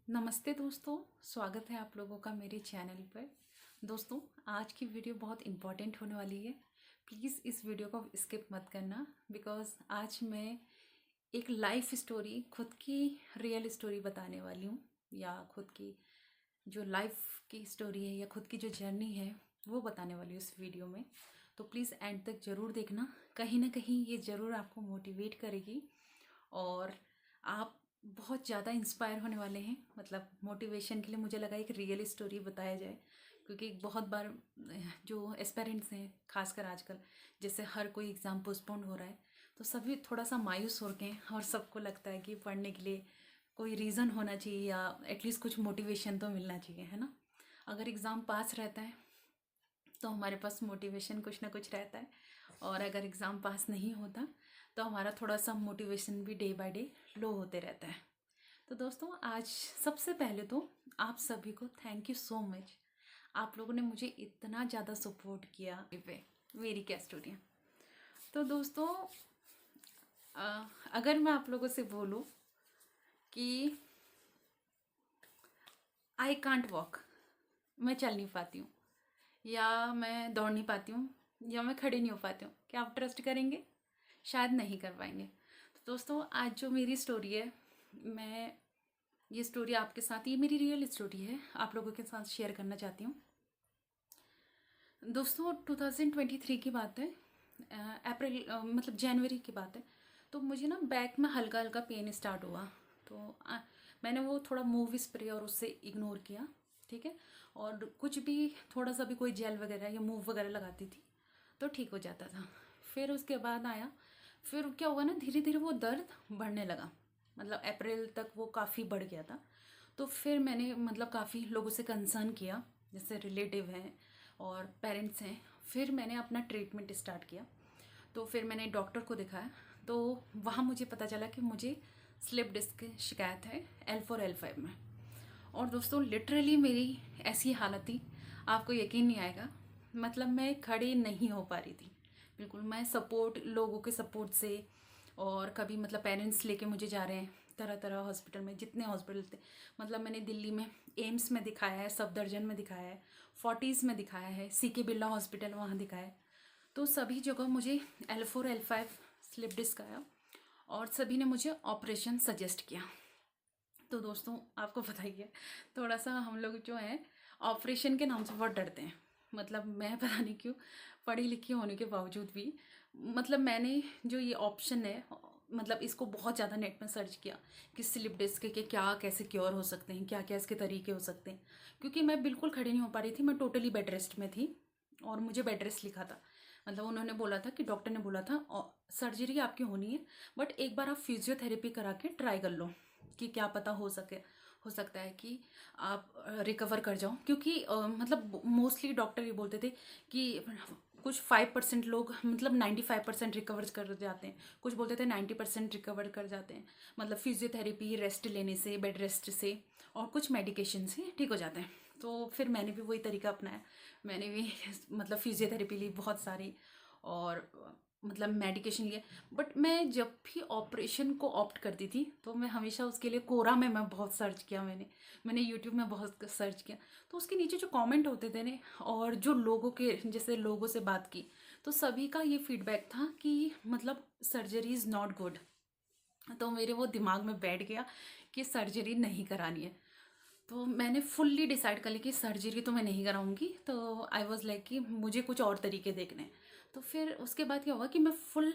नमस्ते दोस्तों, स्वागत है आप लोगों का मेरे चैनल पर। दोस्तों, आज की वीडियो बहुत इम्पॉर्टेंट होने वाली है। प्लीज़ इस वीडियो को स्किप मत करना, बिकॉज़ आज मैं एक लाइफ स्टोरी, खुद की रियल स्टोरी बताने वाली हूँ, या खुद की जो लाइफ की स्टोरी है या खुद की जो जर्नी है वो बताने वाली हूँ इस वीडियो में। तो प्लीज़ एंड तक ज़रूर देखना, कहीं ना कहीं ये ज़रूर आपको मोटिवेट करेगी और आप बहुत ज़्यादा इंस्पायर होने वाले हैं। मतलब मोटिवेशन के लिए मुझे लगा एक रियल स्टोरी बताया जाए, क्योंकि बहुत बार जो एस्पेरेंट्स हैं खासकर आजकल, जैसे हर कोई एग्ज़ाम पोस्टपोन हो रहा है, तो सभी थोड़ा सा मायूस हो गए हैं और सबको लगता है कि पढ़ने के लिए कोई रीज़न होना चाहिए या एटलीस्ट कुछ मोटिवेशन तो मिलना चाहिए, है ना। अगर एग्ज़ाम पास रहता है तो हमारे पास मोटिवेशन कुछ ना कुछ रहता है, और अगर एग्ज़ाम पास नहीं होता तो हमारा थोड़ा सा मोटिवेशन भी डे बाय डे लो होते रहता है। तो दोस्तों, आज सबसे पहले तो आप सभी को थैंक यू सो मच। आप लोगों ने मुझे इतना ज़्यादा सपोर्ट किया पे मेरी क्या स्टोरी। तो दोस्तों, अगर मैं आप लोगों से बोलूँ कि आई कांट वॉक, मैं चल नहीं पाती हूँ, या मैं दौड़ नहीं पाती हूँ, या मैं खड़ी नहीं हो पाती हूँ, क्या आप ट्रस्ट करेंगे? शायद नहीं कर पाएंगे। तो दोस्तों, आज जो मेरी स्टोरी है, मैं ये स्टोरी आपके साथ, ये मेरी रियल स्टोरी है, आप लोगों के साथ शेयर करना चाहती हूँ। दोस्तों, 2023 की बात है, अप्रैल मतलब जनवरी की बात है। तो मुझे ना बैक में हल्का हल्का पेन स्टार्ट हुआ। तो मैंने वो थोड़ा मूव स्प्रे और उससे इग्नोर किया, ठीक है। और कुछ भी थोड़ा सा भी कोई जेल वगैरह या मूव वगैरह लगाती थी तो ठीक हो जाता था। फिर उसके बाद आया, फिर क्या हुआ ना, धीरे धीरे वो दर्द बढ़ने लगा। मतलब अप्रैल तक वो काफ़ी बढ़ गया था। तो फिर मैंने मतलब काफ़ी लोगों से कंसर्न किया, जैसे रिलेटिव हैं और पेरेंट्स हैं। फिर मैंने अपना ट्रीटमेंट स्टार्ट किया। तो फिर मैंने डॉक्टर को दिखाया, तो वहाँ मुझे पता चला कि मुझे स्लिप डिस्क की शिकायत है L4 L5 में। और दोस्तों, लिटरली मेरी ऐसी हालत थी, आपको यकीन नहीं आएगा। मतलब मैं खड़ी नहीं हो पा रही थी बिल्कुल। मैं सपोर्ट, लोगों के सपोर्ट से, और कभी मतलब पेरेंट्स लेके मुझे जा रहे हैं तरह तरह हॉस्पिटल में, जितने हॉस्पिटल थे। मतलब मैंने दिल्ली में एम्स में दिखाया है, सफदरजंग में दिखाया है, फोर्टिस में दिखाया है, CK बिरला हॉस्पिटल वहाँ दिखाया है। तो सभी जगह मुझे L4 L5 स्लिप डिस्क आया, और सभी ने मुझे ऑपरेशन सजेस्ट किया। तो दोस्तों, आपको पता ही है, थोड़ा सा हम लोग जो है ऑपरेशन के नाम से बहुत डरते हैं। मतलब मैं पता नहीं क्यों, पढ़ी लिखी होने के बावजूद भी, मतलब मैंने जो ये ऑप्शन है, मतलब इसको बहुत ज़्यादा नेट में सर्च किया कि स्लिप डिस्क के क्या कैसे क्योर हो सकते हैं, क्या क्या इसके तरीके हो सकते हैं। क्योंकि मैं बिल्कुल खड़ी नहीं हो पा रही थी, मैं टोटली बेड रेस्ट में थी, और मुझे बेड रेस्ट लिखा था। मतलब उन्होंने बोला था कि डॉक्टर ने बोला था सर्जरी आपकी होनी है, बट एक बार आप फिजियोथेरेपी करा के ट्राई कर लो, कि क्या पता हो सकता है कि आप रिकवर कर जाओ। क्योंकि मतलब मोस्टली डॉक्टर ये बोलते थे कि कुछ 5% लोग मतलब 95% रिकवर कर जाते हैं, कुछ बोलते थे 90% रिकवर कर जाते हैं। मतलब फिजियोथेरेपी, रेस्ट लेने से, बेड रेस्ट से, और कुछ मेडिकेशन से ठीक हो जाते हैं। तो फिर मैंने भी वही तरीका अपनाया। मैंने भी मतलब फिजियोथेरेपी ली बहुत सारी, और मतलब मेडिकेशन लिया। बट मैं जब भी ऑपरेशन को ऑप्ट करती थी तो मैं हमेशा उसके लिए कोरा में मैं बहुत सर्च किया, मैंने यूट्यूब में बहुत सर्च किया। तो उसके नीचे जो कमेंट होते थे ने, और जो लोगों के, जैसे लोगों से बात की, तो सभी का ये फीडबैक था कि मतलब सर्जरी इज़ नॉट गुड। तो मेरे वो दिमाग में बैठ गया कि सर्जरी नहीं करानी है। तो मैंने फुल्ली डिसाइड कर लिया कि सर्जरी तो मैं नहीं कराऊंगी। तो आई वॉज लाइक कि मुझे कुछ और तरीके देखने हैं। तो फिर उसके बाद क्या हुआ कि मैं फुल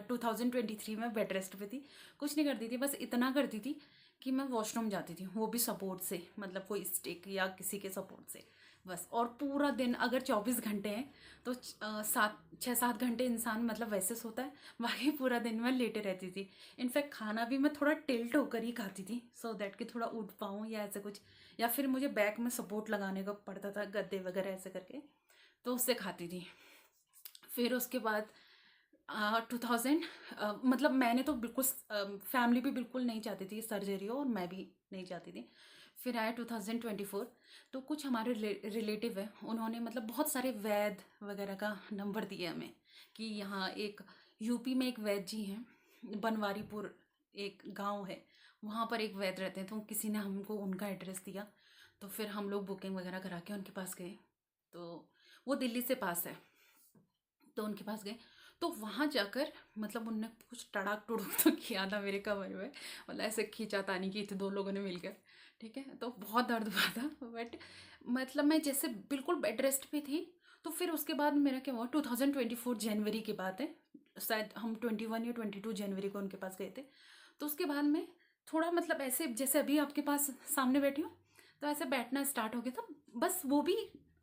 2023 में बेड रेस्ट पे थी, कुछ नहीं करती थी, बस इतना करती थी कि मैं वॉशरूम जाती थी, वो भी सपोर्ट से, मतलब कोई स्टिक या किसी के सपोर्ट से बस। और पूरा दिन अगर 24 घंटे हैं तो 6-7 घंटे इंसान मतलब वैसे सोता है, बाकी पूरा दिन मैं लेटे रहती थी। इनफैक्ट खाना भी मैं थोड़ा टिल्ट होकर ही खाती थी, सो दैट कि थोड़ा उठ पाऊँ या ऐसे कुछ, या फिर मुझे बैक में सपोर्ट लगाने का पड़ता था, गद्दे वगैरह ऐसे करके, तो उससे खाती थी। फिर उसके बाद 2000 मतलब मैंने तो बिल्कुल, फैमिली भी बिल्कुल नहीं चाहती थी सर्जरी हो, और मैं भी नहीं चाहती थी। फिर आया 2024। तो कुछ हमारे रिलेटिव है, उन्होंने मतलब बहुत सारे वैद्य वगैरह का नंबर दिया हमें, कि यहाँ एक यूपी में एक वैद्य जी हैं, बनवारीपुर एक गांव है, वहाँ पर एक वैद्य रहते हैं, तो किसी ने हमको उनका एड्रेस दिया, तो फिर हम लोग बुकिंग वगैरह करा के उनके पास गए। तो वो दिल्ली से पास है, तो उनके पास गए। तो वहाँ जाकर मतलब उनने कुछ टड़ाक टुड़ुक तो किया था मेरे कमर में, मतलब ऐसे खींचातानी की थी दो लोगों ने मिलकर। ठीक है, तो बहुत दर्द हुआ था, बट मतलब मैं जैसे बिल्कुल बेड रेस्ट पे थी। तो फिर उसके बाद मेरा क्या हुआ, 2024 जनवरी की बात है, शायद हम 21 या 22 जनवरी को उनके पास गए थे। तो उसके बाद में थोड़ा मतलब ऐसे जैसे अभी आपके पास सामने बैठी हूँ, तो ऐसे बैठना स्टार्ट हो गया था। बस वो भी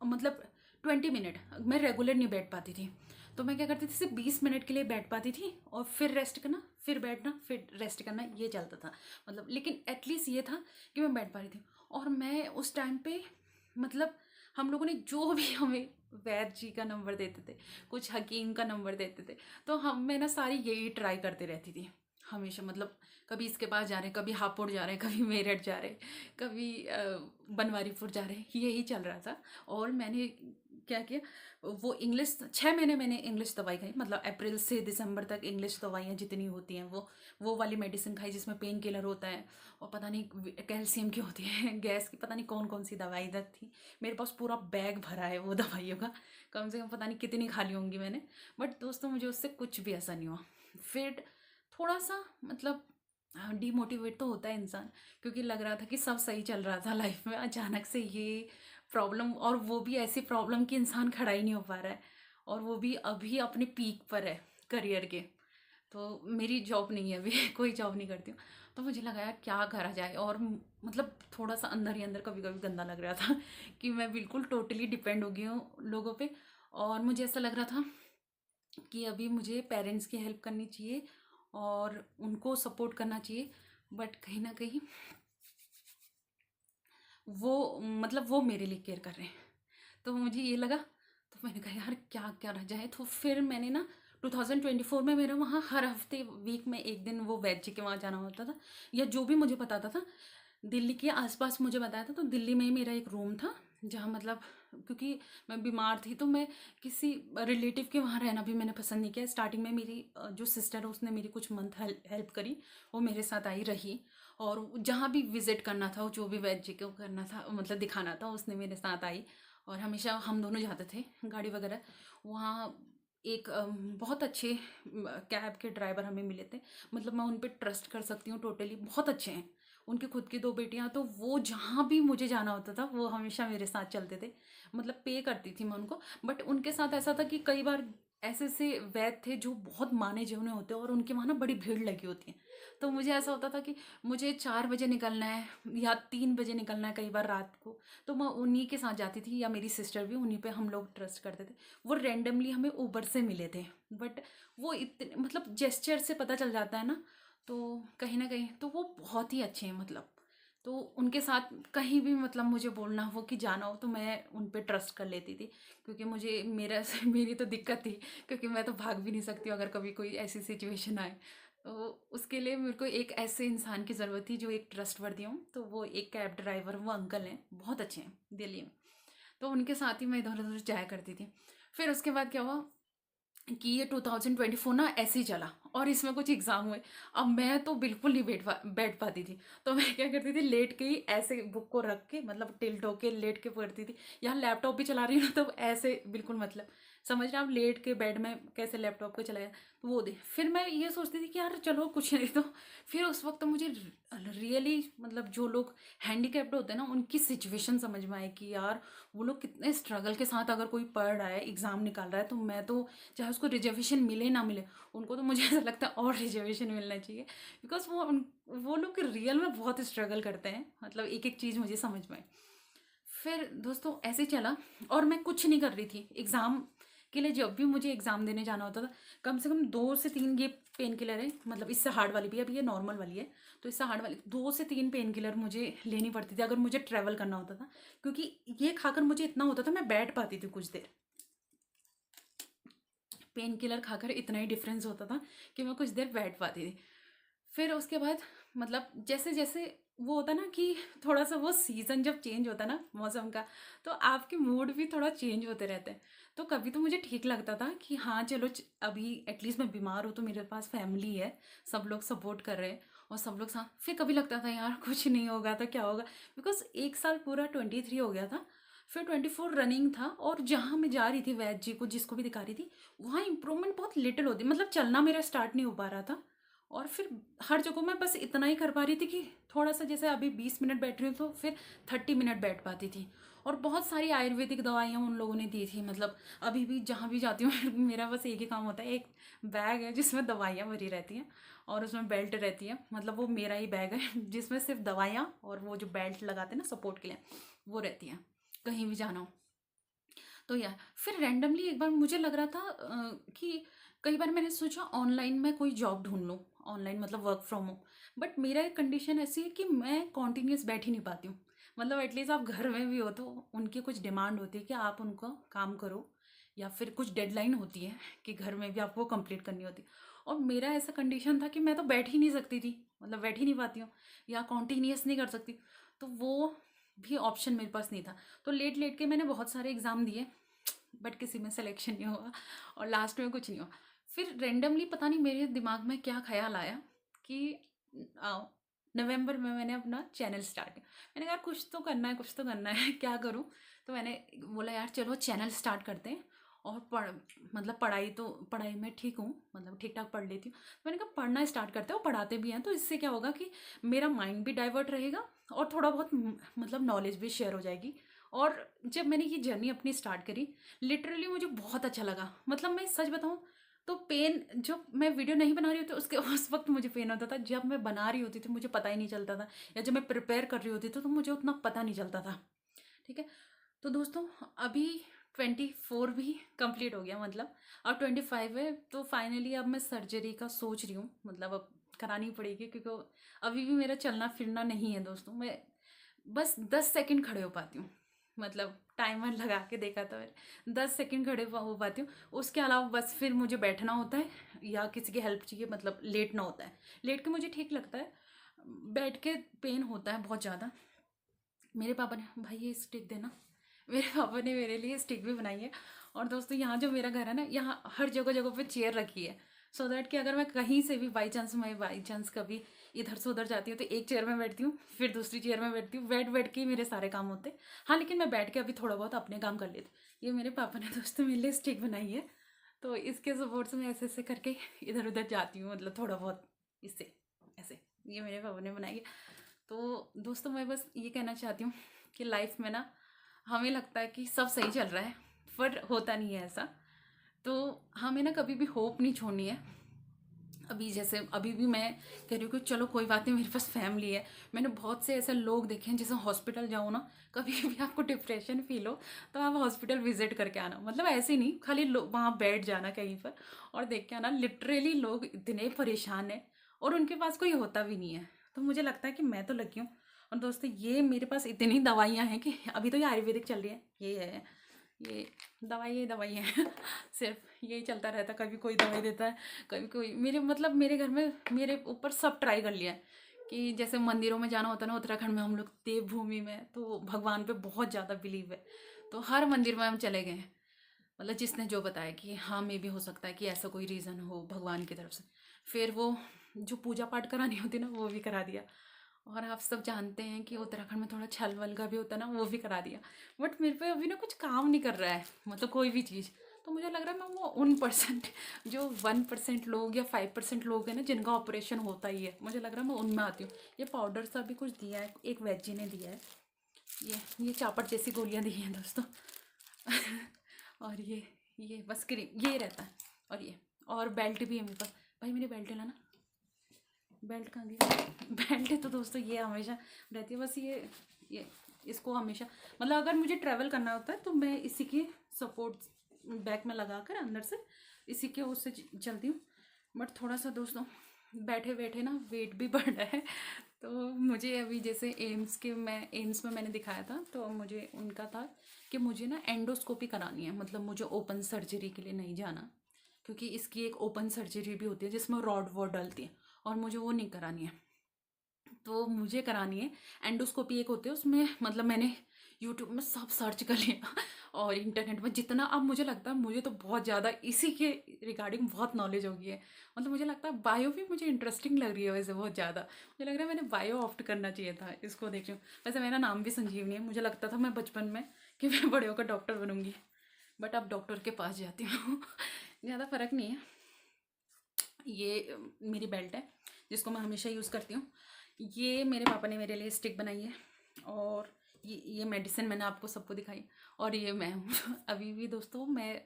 मतलब 20 मिनट, मैं रेगुलर नहीं बैठ पाती थी। तो मैं क्या करती थी, सिर्फ 20 मिनट के लिए बैठ पाती थी, और फिर रेस्ट करना, फिर बैठना, फिर रेस्ट करना, ये चलता था मतलब। लेकिन एटलीस्ट ये था कि मैं बैठ पा रही थी। और मैं उस टाइम पे मतलब हम लोगों ने जो भी हमें वैद्य जी का नंबर देते थे, कुछ हकीम का नंबर देते थे, तो मैं ना सारी यही ट्राई करते रहती थी हमेशा। मतलब कभी इसके पास जा रहे हैं, कभी हापुड़ जा रहे हैं, कभी मेरठ जा रहे हैं, कभी बनवारीपुर जा रहे हैं, यही चल रहा था। और मैंने क्या किया, वो इंग्लिश 6 महीने मैंने इंग्लिश दवाई खाई, मतलब अप्रैल से दिसंबर तक इंग्लिश दवाइयाँ जितनी होती हैं वो वाली मेडिसिन खाई, जिसमें पेन किलर होता है और पता नहीं कैल्शियम की होती है, गैस की, पता नहीं कौन कौन सी दवाई इधर थी। मेरे पास पूरा बैग भरा है वो दवाइयों का, कम से कम पता नहीं कितनी खा ली होंगी मैंने। बट दोस्तों मुझे उससे कुछ भी असर नहीं हुआ। फिर थोड़ा सा मतलब डीमोटिवेट तो होता है इंसान, क्योंकि लग रहा था कि सब सही चल रहा था लाइफ में, अचानक से ये प्रॉब्लम, और वो भी ऐसी प्रॉब्लम कि इंसान खड़ा ही नहीं हो पा रहा है, और वो भी अभी अपने पीक पर है करियर के। तो मेरी जॉब नहीं है अभी कोई जॉब नहीं करती हूँ। तो मुझे लगा यार क्या करा जाए, और मतलब थोड़ा सा अंदर ही अंदर कभी कभी गंदा लग रहा था कि मैं बिल्कुल टोटली डिपेंड हो गई हूँ लोगों पे। और मुझे ऐसा लग रहा था कि अभी मुझे पेरेंट्स की हेल्प करनी चाहिए और उनको सपोर्ट करना चाहिए, बट कहीं ना कहीं वो मतलब वो मेरे लिए केयर कर रहे हैं। तो मुझे ये लगा, तो मैंने कहा यार क्या क्या रह जाए। तो फिर मैंने ना 2024 में मेरा वहाँ हर हफ्ते वीक में एक दिन वो वैद्य जी के वहाँ जाना होता था, या जो भी मुझे बताता था दिल्ली के आसपास मुझे बताया था। तो दिल्ली में ही मेरा एक रूम था, जहाँ मतलब क्योंकि मैं बीमार थी, तो मैं किसी रिलेटिव के वहाँ रहना भी मैंने पसंद नहीं किया। स्टार्टिंग में मेरी जो सिस्टर है उसने मेरी कुछ मंथ हेल्प करी, वो मेरे साथ आई रही, और जहाँ भी विजिट करना था, जो भी वैद्य जी को करना था मतलब दिखाना था, उसने मेरे साथ आई। और हमेशा हम दोनों जाते थे गाड़ी वगैरह। वहाँ एक बहुत अच्छे कैब के ड्राइवर हमें मिले थे, मतलब मैं उन पर ट्रस्ट कर सकती हूँ टोटली, बहुत अच्छे हैं। उनकी खुद की 2 बेटियां, तो वो जहाँ भी मुझे जाना होता था वो हमेशा मेरे साथ चलते थे, मतलब पे करती थी मैं उनको। बट उनके साथ ऐसा था कि कई बार ऐसे ऐसे वैद्य थे जो बहुत माने जने होते हैं, और उनके वहाँ ना बड़ी भीड़ लगी होती है। तो मुझे ऐसा होता था कि मुझे 4 बजे निकलना है या 3 बजे निकलना है कई बार रात को, तो मैं उन्हीं के साथ जाती थी, या मेरी सिस्टर भी, उन्हीं पे हम लोग ट्रस्ट करते थे। वो रेंडमली हमें ऊबर से मिले थे, बट वो इतने मतलब जेस्चर से पता चल जाता है ना, तो कहीं ना कहीं तो वो बहुत ही अच्छे हैं मतलब। तो उनके साथ कहीं भी मतलब मुझे बोलना हो कि जाना हो, तो मैं उन पे ट्रस्ट कर लेती थी, क्योंकि मुझे मेरा मेरी तो दिक्कत थी, क्योंकि मैं तो भाग भी नहीं सकती हूँ अगर कभी कोई ऐसी सिचुएशन आए। तो उसके लिए मेरे को एक ऐसे इंसान की ज़रूरत थी जो एक ट्रस्टवर्दी हो, तो वो एक कैब ड्राइवर, वो अंकल हैं, बहुत अच्छे हैं दिल्ली में। तो उनके साथ ही मैं इधर उधर जाया करती थी। फिर उसके बाद क्या हुआ कि ये 2024 ना ऐसे ही चला, और इसमें कुछ एग्ज़ाम हुए। अब मैं तो बिल्कुल नहीं बैठ पाती थी। तो मैं क्या करती थी, लेट के ही ऐसे बुक को रख के, मतलब टिल्ट होके लेट के पढ़ती थी। यहाँ लैपटॉप भी चला रही हूँ ना, तो ऐसे बिल्कुल मतलब समझ रहे हैं आप, लेट के बेड में कैसे लैपटॉप को चलाया, तो वो दे। फिर मैं ये सोचती थी कि यार चलो कुछ नहीं, तो फिर उस वक्त मुझे रियली मतलब जो लोग हैंडीकैप्ड होते हैं ना, उनकी सिचुएशन समझ में आए कि यार वो लोग कितने स्ट्रगल के साथ अगर कोई पढ़ रहा है, एग्ज़ाम निकाल रहा है, तो मैं तो चाहे उसको रिजर्वेशन मिले ना मिले, उनको तो मुझे ऐसा लगता है और रिजर्वेशन मिलना चाहिए, बिकॉज वो लोग रियल में बहुत स्ट्रगल करते हैं, मतलब एक एक चीज़ मुझे समझ में आई। फिर दोस्तों ऐसे ही चला, और मैं कुछ नहीं कर रही थी एग्ज़ाम के लिए। जब भी मुझे एग्ज़ाम देने जाना होता था, कम से कम 2 से 3 ये पेन किलर है, मतलब इससे हार्ड वाली भी है, अभी ये नॉर्मल वाली है, तो इससे हार्ड वाली 2 से 3 पेन किलर मुझे लेनी पड़ती थी अगर मुझे ट्रैवल करना होता था, क्योंकि ये खाकर मुझे इतना होता था मैं बैठ पाती थी कुछ देर। पेन किलर खाकर इतना ही डिफरेंस होता था कि मैं कुछ देर बैठ पाती थी। फिर उसके बाद मतलब जैसे जैसे वो होता ना कि थोड़ा सा वो सीज़न जब चेंज होता ना मौसम का, तो आपके मूड भी थोड़ा चेंज होते रहते हैं। तो कभी तो मुझे ठीक लगता था कि हाँ चलो अभी एटलीस्ट मैं बीमार हूँ तो मेरे पास फैमिली है, सब लोग सपोर्ट कर रहे हैं। और सब लोग साथ, फिर कभी लगता था यार कुछ नहीं होगा तो क्या होगा, बिकॉज एक साल पूरा 23 हो गया था, फिर 24 रनिंग था, और जहाँ मैं जा रही थी वैद जी को जिसको भी दिखा रही थी, वहाँ इंप्रूवमेंट बहुत लिटिल होती, मतलब चलना मेरा स्टार्ट नहीं हो पा रहा था। और फिर हर जगह मैं बस इतना ही कर पा रही थी कि थोड़ा सा, जैसे अभी 20 मिनट बैठ रही हूँ तो फिर 30 मिनट बैठ पाती थी। और बहुत सारी आयुर्वेदिक दवाइयाँ उन लोगों ने दी थी, मतलब अभी भी जहाँ भी जाती हूँ मेरा बस एक ही काम होता है, एक बैग है जिसमें दवाइयाँ भरी रहती हैं और उसमें बेल्ट रहती है, मतलब वो मेरा ही बैग है जिसमें सिर्फ दवाइयाँ और वो जो बेल्ट लगाते हैं ना सपोर्ट के लिए, वो रहती हैं कहीं भी जाना हो तो। यार फिर रैंडमली एक बार मुझे लग रहा था कि कई बार मैंने सोचा ऑनलाइन मैं कोई जॉब ढूंढ लूँ, ऑनलाइन मतलब वर्क फ्रॉम होम। बट मेरा एक कंडीशन ऐसी है कि मैं कॉन्टीन्यूस बैठ ही नहीं पाती हूँ, मतलब एटलीस्ट आप घर में भी हो तो उनकी कुछ डिमांड होती है कि आप उनका काम करो, या फिर कुछ डेडलाइन होती है कि घर में भी आपको कंप्लीट करनी होती है। और मेरा ऐसा कंडीशन था कि मैं तो बैठ ही नहीं सकती थी, मतलब बैठ ही नहीं पाती हूँ या कॉन्टीन्यूस नहीं कर सकती, तो वो भी ऑप्शन मेरे पास नहीं था। तो लेट लेट के मैंने बहुत सारे एग्ज़ाम दिए, बट किसी में सिलेक्शन नहीं हुआ और लास्ट में कुछ नहीं हुआ। फिर रेंडमली पता नहीं मेरे दिमाग में क्या ख्याल आया कि नवंबर में मैंने अपना चैनल स्टार्ट किया। मैंने कहा कुछ तो करना है, कुछ तो करना है क्या करूं। तो मैंने बोला यार चलो चैनल स्टार्ट करते हैं, और मतलब पढ़ाई में ठीक हूँ, मतलब ठीक ठाक पढ़ लेती हूँ। तो मैंने कहा पढ़ना स्टार्ट करते हैं, और पढ़ाते भी हैं, तो इससे क्या होगा कि मेरा माइंड भी डाइवर्ट रहेगा और थोड़ा बहुत मतलब नॉलेज भी शेयर हो जाएगी। और जब मैंने ये जर्नी अपनी स्टार्ट करी, लिटरली मुझे बहुत अच्छा लगा। मतलब मैं सच बताऊँ तो पेन, जब मैं वीडियो नहीं बना रही होती उसके उस वक्त मुझे पेन होता था, जब मैं बना रही होती थी मुझे पता ही नहीं चलता था, या जब मैं प्रिपेयर कर रही होती थी तो मुझे उतना पता नहीं चलता था। ठीक है, तो दोस्तों अभी 24 भी कंप्लीट हो गया, मतलब अब 25 है, तो फाइनली अब मैं सर्जरी का सोच रही हूँ, मतलब अब करानी पड़ेगी, क्योंकि अभी भी मेरा चलना फिरना नहीं है दोस्तों। मैं बस 10 सेकंड खड़े हो पाती हूँ, मतलब टाइमर लगा के देखा था मैंने, 10 सेकंड खड़े हो पाती हूँ। उसके अलावा बस फिर मुझे बैठना होता है या किसी की हेल्प चाहिए, मतलब लेटना होता है। लेट के मुझे ठीक लगता है, बैठ के पेन होता है बहुत ज़्यादा। मेरे पापा ने, भाई ये स्टिक देना, मेरे पापा ने मेरे लिए स्टिक भी बनाई है। और दोस्तों यहाँ जो मेरा घर है ना, यहाँ हर जगह जगह पे चेयर रखी है, सो दैट कि अगर मैं कहीं से भी बाई चांस कभी इधर से उधर जाती हूँ तो एक चेयर में बैठती हूँ, फिर दूसरी चेयर में बैठती हूँ, बैठ बैठ के ही मेरे सारे काम होते हैं। हाँ लेकिन मैं बैठ के अभी थोड़ा बहुत अपने काम कर लेती हूँ। ये मेरे पापा ने दोस्तों मेरे लिए स्टिक बनाई है, तो इसके सपोर्ट से मैं ऐसे ऐसे करके इधर उधर जाती हूँ, मतलब थोड़ा बहुत इससे ऐसे, ये मेरे पापा ने बनाई है। तो दोस्तों मैं बस ये कहना चाहती हूँ कि लाइफ में ना हमें लगता है कि सब सही चल रहा है, पर होता नहीं है ऐसा। तो हमें ना कभी भी होप नहीं छोड़नी है। अभी जैसे अभी भी मैं कह रही हूँ कि चलो कोई बात नहीं, मेरे पास फैमिली है। मैंने बहुत से ऐसे लोग देखे हैं, जैसे हॉस्पिटल जाओ ना, कभी भी आपको डिप्रेशन फील हो तो आप हॉस्पिटल विजिट करके आना, मतलब ऐसे नहीं खाली वहाँ बैठ जाना कहीं पर और देख के आना। लिटरली लोग इतने परेशान हैं और उनके पास कोई होता भी नहीं है। तो मुझे लगता है कि मैं तो लकी हूँ। और दोस्तों ये मेरे पास इतनी दवाइयाँ हैं कि अभी तो ये आयुर्वेदिक चल रही है, ये है, ये दवाई है सिर्फ यही चलता रहता है। कभी कोई दवाई देता है, कभी कोई, मेरे मतलब मेरे घर में मेरे ऊपर सब ट्राई कर लिया है। कि जैसे मंदिरों में जाना होता है ना, उत्तराखंड में हम लोग देवभूमि में, तो भगवान पे बहुत ज़्यादा बिलीव है, तो हर मंदिर में हम चले गए हैं। मतलब जिसने जो बताया कि हाँ मे भी हो सकता है कि ऐसा कोई रीज़न हो भगवान की तरफ से। फिर वो जो पूजा पाठ करानी होती ना वो भी करा दिया। और आप सब जानते हैं कि उत्तराखंड में थोड़ा छल वल का भी होता है ना, वो भी करा दिया। बट मेरे पे अभी ना कुछ काम नहीं कर रहा है, मतलब कोई भी चीज़। तो मुझे लग रहा है मैं वो उन परसेंट जो 1% लोग या 5% लोग हैं ना जिनका ऑपरेशन होता ही है, मुझे लग रहा है मैं उनमें आती हूँ। ये पाउडर सा भी कुछ दिया है, एक वेजी ने दिया है, ये चापट जैसी गोलियाँ दी हैं दोस्तों और ये बस क्रीम ये रहता है। और ये और बेल्ट भी है मेरे पास। भाई मेरी बेल्ट लाना, बेल्ट कहाँ गई बेल्ट है तो दोस्तों ये हमेशा रहती है, बस ये इसको हमेशा, मतलब अगर मुझे ट्रैवल करना होता है तो मैं इसी के सपोर्ट बैक में लगा कर अंदर से इसी के उससे चलती हूँ। बट थोड़ा सा दोस्तों बैठे बैठे ना वेट भी बढ़ रहा है। तो मुझे अभी जैसे एम्स में मैंने दिखाया था, तो मुझे उनका था कि मुझे ना एंडोस्कोपी करानी है, मतलब मुझे ओपन सर्जरी के लिए नहीं जाना, क्योंकि इसकी एक ओपन सर्जरी भी होती है जिसमें रॉड वॉड डलती है, और मुझे वो नहीं करानी है। तो मुझे करानी है। एंडोस्कोपी एक होती है, उसमें मतलब मैंने यूट्यूब में सब सर्च कर लिया और इंटरनेट में जितना, अब मुझे लगता है मुझे तो बहुत ज़्यादा इसी के रिगार्डिंग बहुत नॉलेज हो गई है। मतलब मुझे लगता है बायो भी मुझे इंटरेस्टिंग लग रही है वैसे बहुत ज़्यादा। मुझे लग रहा है मैंने बायो ऑप्ट करना चाहिए था, इसको देख रही हूँ। वैसे मेरा नाम भी संजीवनी है, मुझे लगता था मैं बचपन में कि मैं बड़े होकर डॉक्टर बनूंगी, बट अब डॉक्टर के पास जाती हूँ। ज़्यादा फ़र्क नहीं है। ये मेरी बेल्ट है जिसको मैं हमेशा यूज़ करती हूँ। ये मेरे पापा ने मेरे लिए स्टिक बनाई है, और ये मेडिसिन मैंने आपको सबको दिखाई। और ये मैं हूँ। अभी भी दोस्तों मैं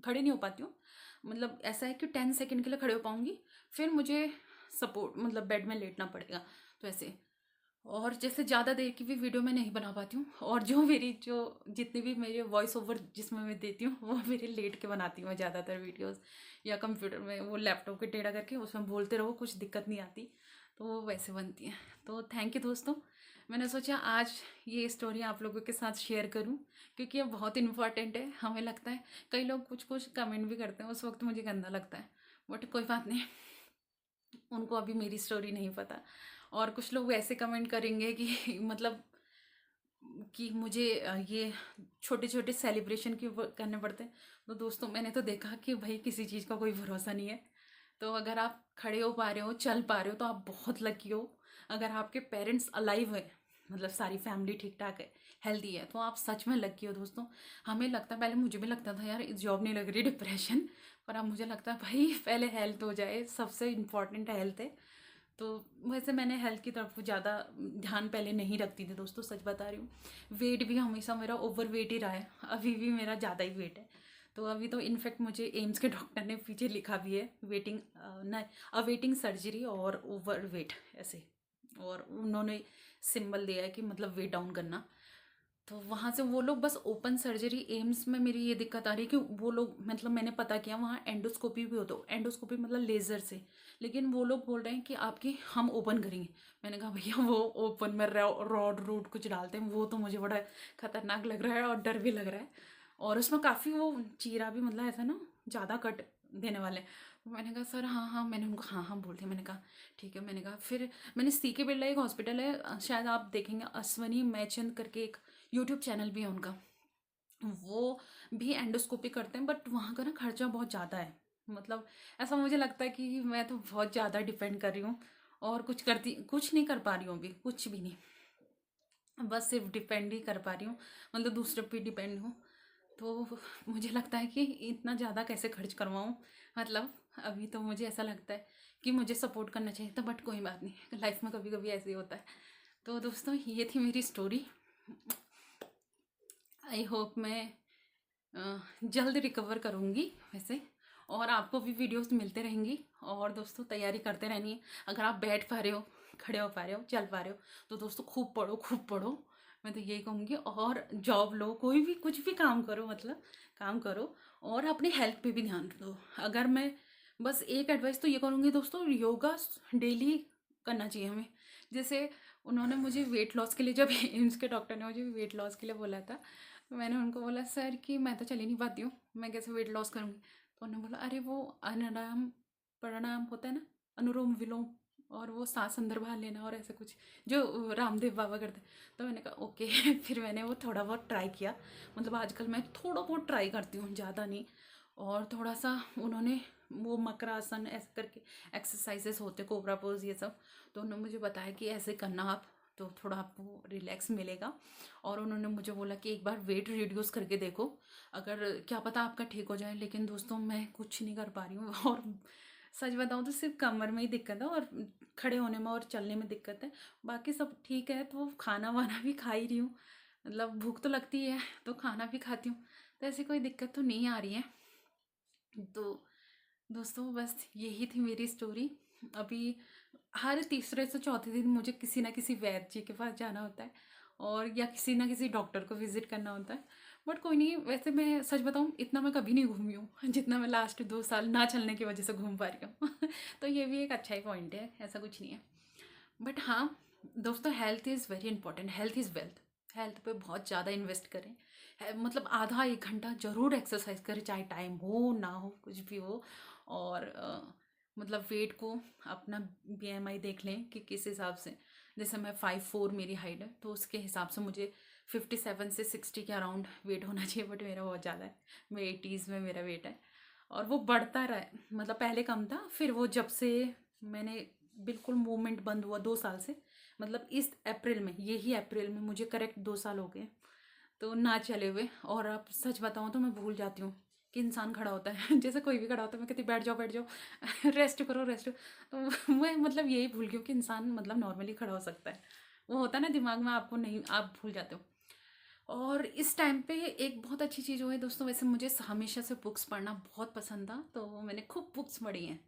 खड़े नहीं हो पाती हूँ, मतलब ऐसा है कि 10 सेकेंड के लिए खड़े हो पाऊँगी, फिर मुझे सपोर्ट मतलब बेड में लेटना पड़ेगा, तो ऐसे। और जैसे ज़्यादा देर की भी वीडियो मैं नहीं बना पाती हूँ, और जो जितनी भी मेरे वॉइस ओवर जिसमें मैं देती हूँ वो मेरे लेट के बनाती हूँ मैं ज़्यादातर वीडियोस, या कंप्यूटर में वो लैपटॉप के टेढ़ा करके उसमें बोलते रहो, कुछ दिक्कत नहीं आती, तो वो वैसे बनती है। तो थैंक यू दोस्तों, मैंने सोचा आज ये स्टोरी आप लोगों के साथ शेयर करूं, क्योंकि ये बहुत इम्पॉर्टेंट है। हमें लगता है कई लोग कुछ कुछ कमेंट भी करते हैं, उस वक्त मुझे गंदा लगता है, बट कोई बात नहीं, उनको अभी मेरी स्टोरी नहीं पता। और कुछ लोग ऐसे कमेंट करेंगे कि मतलब कि मुझे ये छोटे छोटे सेलिब्रेशन क्यों करने पड़ते हैं। तो दोस्तों मैंने तो देखा कि भाई किसी चीज़ का कोई भरोसा नहीं है। तो अगर आप खड़े हो पा रहे हो, चल पा रहे हो, तो आप बहुत लकी हो। अगर आपके पेरेंट्स अलाइव है, मतलब सारी फैमिली ठीक ठाक है, हेल्दी है, तो आप सच में लकी हो दोस्तों। हमें लगता है, पहले मुझे भी लगता था यार जॉब नहीं लग रही, डिप्रेशन, पर अब मुझे लगता है भाई पहले हेल्थ हो जाए, सबसे इम्पॉर्टेंट हेल्थ है। तो वैसे मैंने हेल्थ की तरफ ज़्यादा ध्यान पहले नहीं रखती थी दोस्तों, सच बता रही हूँ। वेट भी हमेशा मेरा ओवर वेट ही रहा है, अभी भी मेरा ज़्यादा ही वेट है। तो अभी तो इनफैक्ट मुझे एम्स के डॉक्टर ने पीछे लिखा भी है, वेटिंग न अवेटिंग सर्जरी और ओवर वेट ऐसे, और उन्होंने सिंबल दिया है कि मतलब वेट डाउन करना। तो वहाँ से वो लोग बस ओपन सर्जरी, एम्स में मेरी ये दिक्कत आ रही है कि वो लोग, मतलब मैंने पता किया वहाँ एंडोस्कोपी भी होता है, एंडोस्कोपी मतलब लेज़र से, लेकिन वो लोग बोल रहे हैं कि आपकी हम ओपन करेंगे। मैंने कहा भैया वो ओपन में रॉड रूड कुछ डालते हैं, वो तो मुझे बड़ा खतरनाक लग रहा है और डर भी लग रहा है, और उसमें काफ़ी वो चीरा भी, मतलब ऐसा ना ज़्यादा कट देने वाले हैं। तो मैंने कहा सर हाँ हाँ, मैंने उनको हाँ हाँ बोल दिया। मैंने कहा ठीक है। मैंने कहा फिर मैंने सी के बिरला एक हॉस्पिटल है, शायद आप देखेंगे, अश्वनी मैचंद करके एक यूट्यूब चैनल भी है उनका, वो भी एंडोस्कोपी करते हैं, बट वहाँ का ना खर्चा बहुत ज़्यादा है। मतलब ऐसा मुझे लगता है कि मैं तो बहुत ज़्यादा डिपेंड कर रही हूँ, और कुछ नहीं कर पा रही हूँ अभी, कुछ भी नहीं, बस सिर्फ डिपेंड ही कर पा रही हूँ, मतलब दूसरे पे डिपेंड हूँ। तो मुझे लगता है कि इतना ज़्यादा कैसे खर्च करवाऊँ, मतलब अभी तो मुझे ऐसा लगता है कि मुझे सपोर्ट करना चाहिए था, बट कोई बात नहीं, लाइफ में कभी कभी ऐसे ही होता है। तो दोस्तों ये थी मेरी स्टोरी। आई होप मैं जल्द रिकवर करूँगी वैसे, और आपको भी वीडियोस मिलते रहेंगी। और दोस्तों तैयारी करते रहनी है। अगर आप बैठ पा रहे हो, खड़े हो पा रहे हो, चल पा रहे हो, तो दोस्तों खूब पढ़ो, खूब पढ़ो, मैं तो यही कहूँगी। और जॉब लो, कोई भी कुछ भी काम करो, मतलब काम करो, और अपनी हेल्थ पे भी ध्यान दो। अगर मैं बस एक एडवाइस तो ये करूँगी दोस्तों, योगा डेली करना चाहिए हमें। जैसे उन्होंने मुझे वेट लॉस के लिए, जब एम्स के डॉक्टर ने मुझे वेट लॉस के लिए बोला था, तो मैंने उनको बोला सर कि मैं तो चल ही नहीं पाती हूँ, मैं कैसे वेट लॉस करूँगी। तो उन्होंने बोला अरे वो अनायाम प्राणायाम होता है ना, अनुलोम विलोम, और वो सांस अंदर बाहर लेना, और ऐसा कुछ जो रामदेव बाबा करते हैं। तो मैंने कहा ओके। फिर मैंने वो थोड़ा बहुत ट्राई किया, मतलब आजकल मैं थोड़ा बहुत ट्राई करती हूँ, ज़्यादा नहीं। और थोड़ा सा उन्होंने वो मकरासन ऐसे करके एक्सरसाइजेस होते, कोबरा पोज, ये सब, तो उन्होंने मुझे बताया कि ऐसे करना आप, तो थोड़ा आपको रिलैक्स मिलेगा। और उन्होंने मुझे बोला कि एक बार वेट रिड्यूस करके देखो, अगर क्या पता आपका ठीक हो जाए। लेकिन दोस्तों मैं कुछ नहीं कर पा रही हूँ, और सच बताऊँ तो सिर्फ कमर में ही दिक्कत है, और खड़े होने में और चलने में दिक्कत है, बाकी सब ठीक है। तो खाना वाना भी खा ही रही हूँ, मतलब भूख तो लगती है तो खाना भी खाती हूँ, तो ऐसी कोई दिक्कत तो नहीं आ रही है। तो दोस्तों बस यही थी मेरी स्टोरी। अभी हर तीसरे से चौथे दिन मुझे किसी ना किसी वैद्य जी के पास जाना होता है, और या किसी ना किसी डॉक्टर को विजिट करना होता है। बट कोई नहीं, वैसे मैं सच बताऊँ इतना मैं कभी नहीं घूमी हूँ जितना मैं लास्ट 2 साल ना चलने की वजह से घूम पा रही हूँ। तो ये भी एक अच्छा ही पॉइंट है, ऐसा कुछ नहीं है। बट हाँ दोस्तों, health is very important, health is wealth. Health पे बहुत ज़्यादा इन्वेस्ट करें, मतलब आधा एक घंटा ज़रूर एक्सरसाइज करें, चाहे टाइम हो ना हो, कुछ भी हो। और मतलब वेट को अपना BMI देख लें कि किस हिसाब से, जैसे मैं 5'4" मेरी हाइट है, तो उसके हिसाब से मुझे 57 से 60 के अराउंड वेट होना चाहिए, बट मेरा बहुत ज़्यादा है। मैं 80s में मेरा वेट है, और वो बढ़ता रहा। मतलब पहले कम था, फिर वो जब से मैंने बिल्कुल मूवमेंट बंद हुआ 2 साल से, मतलब इस अप्रैल में, यही अप्रैल में मुझे करेक्ट 2 साल हो गए तो ना चले हुए। और अब सच बताऊँ तो मैं भूल जाती हूँ कि इंसान खड़ा होता है। जैसे कोई भी खड़ा होता है, मैं कहती बैठ जाओ बैठ जाओ, रेस्ट करो रेस्ट। तो मैं मतलब यही भूल गई हूँ कि इंसान मतलब नॉर्मली खड़ा हो सकता है। वो होता है ना दिमाग में, आपको नहीं, आप भूल जाते हो। और इस टाइम पे एक बहुत अच्छी चीज़ हुई है दोस्तों, वैसे मुझे हमेशा से बुक्स पढ़ना बहुत पसंद था, तो मैंने खूब बुक्स पढ़ी हैं।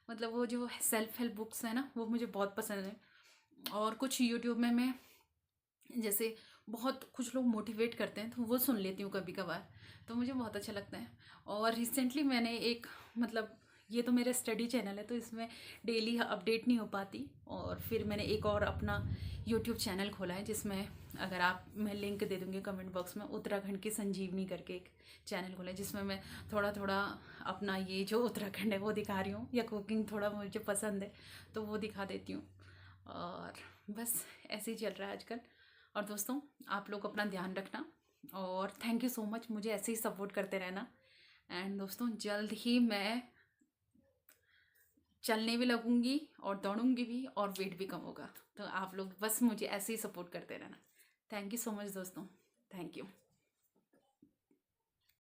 मतलब वो जो सेल्फ हेल्प बुक्स हैं ना, वो मुझे बहुत पसंद है। और कुछ यूट्यूब में मैं, जैसे बहुत कुछ लोग मोटिवेट करते हैं, तो वो सुन लेती हूँ कभी कभार, तो मुझे बहुत अच्छा लगता है। और रिसेंटली मैंने एक, मतलब ये तो मेरा स्टडी चैनल है, तो इसमें डेली अपडेट नहीं हो पाती, और फिर मैंने एक और अपना यूट्यूब चैनल खोला है, जिसमें, अगर आप, मैं लिंक दे दूँगी कमेंट बॉक्स में, उत्तराखंड की संजीवनी करके एक चैनल खोला है, जिसमें मैं थोड़ा थोड़ा अपना ये जो उत्तराखंड है वो दिखा रही हूँ, या कुकिंग थोड़ा मुझे पसंद है तो वो दिखा देती हूँ। और बस ऐसे ही चल रहा है आजकल। और दोस्तों, आप लोग अपना ध्यान रखना, और थैंक यू सो मच, मुझे ऐसे ही सपोर्ट करते रहना। एंड दोस्तों, जल्द ही मैं चलने भी लगूंगी और दौड़ूंगी भी, और वेट भी कम होगा। तो आप लोग बस मुझे ऐसे ही सपोर्ट करते रहना। थैंक यू सो मच दोस्तों, थैंक यू।